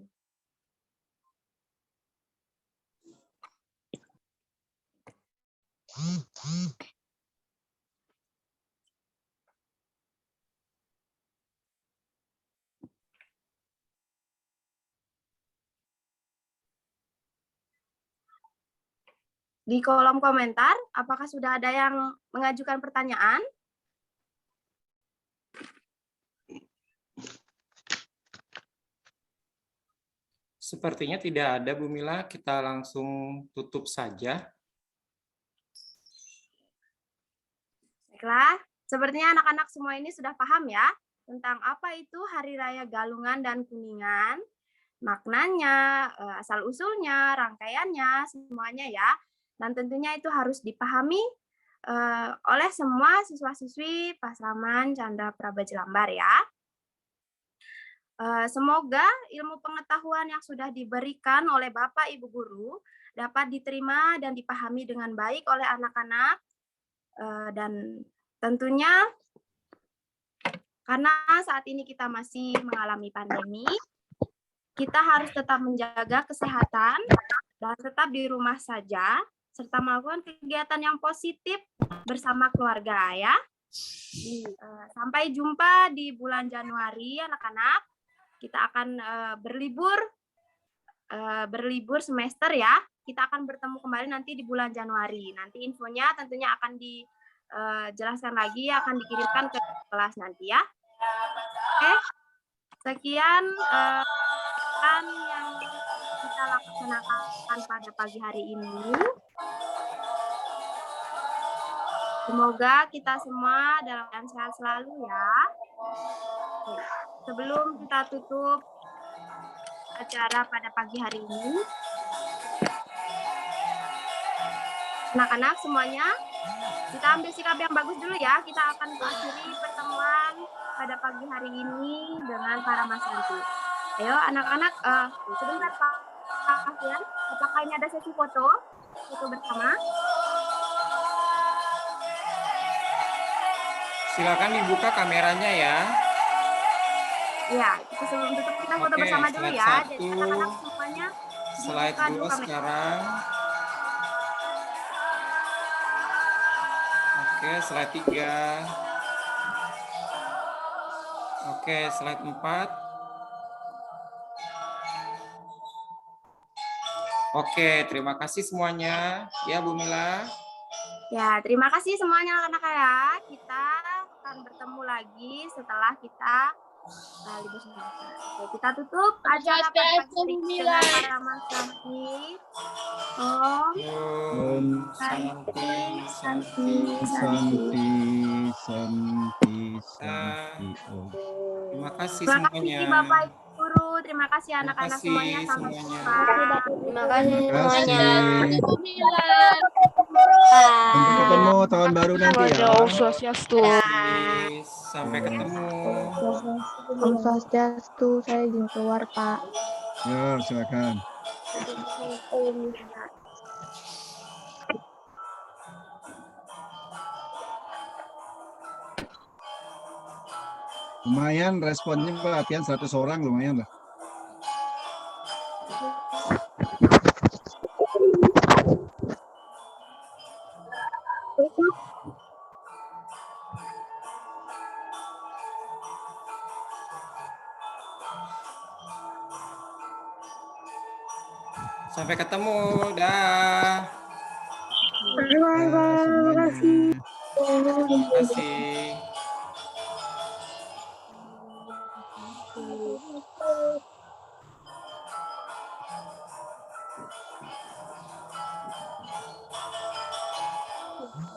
Di kolom komentar, apakah sudah ada yang mengajukan pertanyaan? Sepertinya tidak ada, Bu Mila. Kita langsung tutup saja. Baiklah, sepertinya anak-anak semua ini sudah paham ya tentang apa itu Hari Raya Galungan dan Kuningan, maknanya, asal-usulnya, rangkaiannya, semuanya ya. Dan tentunya itu harus dipahami oleh semua siswa-siswi Pasraman Chandra Praba Jelambar ya. Semoga ilmu pengetahuan yang sudah diberikan oleh Bapak Ibu Guru dapat diterima dan dipahami dengan baik oleh anak-anak. Dan tentunya karena saat ini kita masih mengalami pandemi, kita harus tetap menjaga kesehatan dan tetap di rumah saja, serta melakukan kegiatan yang positif bersama keluarga ya. Sampai jumpa di bulan Januari anak-anak. Kita akan berlibur semester ya. Kita akan bertemu kembali nanti di bulan Januari. Nanti infonya tentunya akan dijelaskan lagi, akan dikirimkan ke kelas nanti ya. Oke, sekian yang kita laksanakan pada pagi hari ini. Semoga kita semua dalam keadaan sehat selalu ya. Oke. Sebelum kita tutup acara pada pagi hari ini, anak-anak semuanya, kita ambil sikap yang bagus dulu ya. Kita akan mengakhiri pertemuan pada pagi hari ini dengan para Mas Santi. Ayo anak-anak, sebentar Pak Alfian, apakah ini ada sesi foto bersama? Silakan dibuka kameranya ya. Ya, sebelum tutup kita foto bersama dulu ya. Jadi anak-anak semuanya slide dulu sekarang. Oke, slide 3. Oke, slide 4. Oke, terima kasih semuanya. Ya, Bu Mila. Ya, terima kasih semuanya anak-anak ya. Kita akan bertemu lagi setelah kita libur semester. Oke, kita tutup acara pada pagi ini dengan para Mas Santi. Om Santi, Santi. Om. Terima kasih Terima semuanya. kasih Bapak Ibu Guru, terima kasih anak-anak semuanya. Sampai jumpa. Terima kasih semuanya. Sampai ketemu tahun baru nanti ya. Sampai ketemu. Om Swastiastu, saya izin keluar, Pak. Ya, silakan. Lumayan responnya latihan 100 orang, lumayan lah. Sampai ketemu. Dah. Terima kasih. Terima kasih.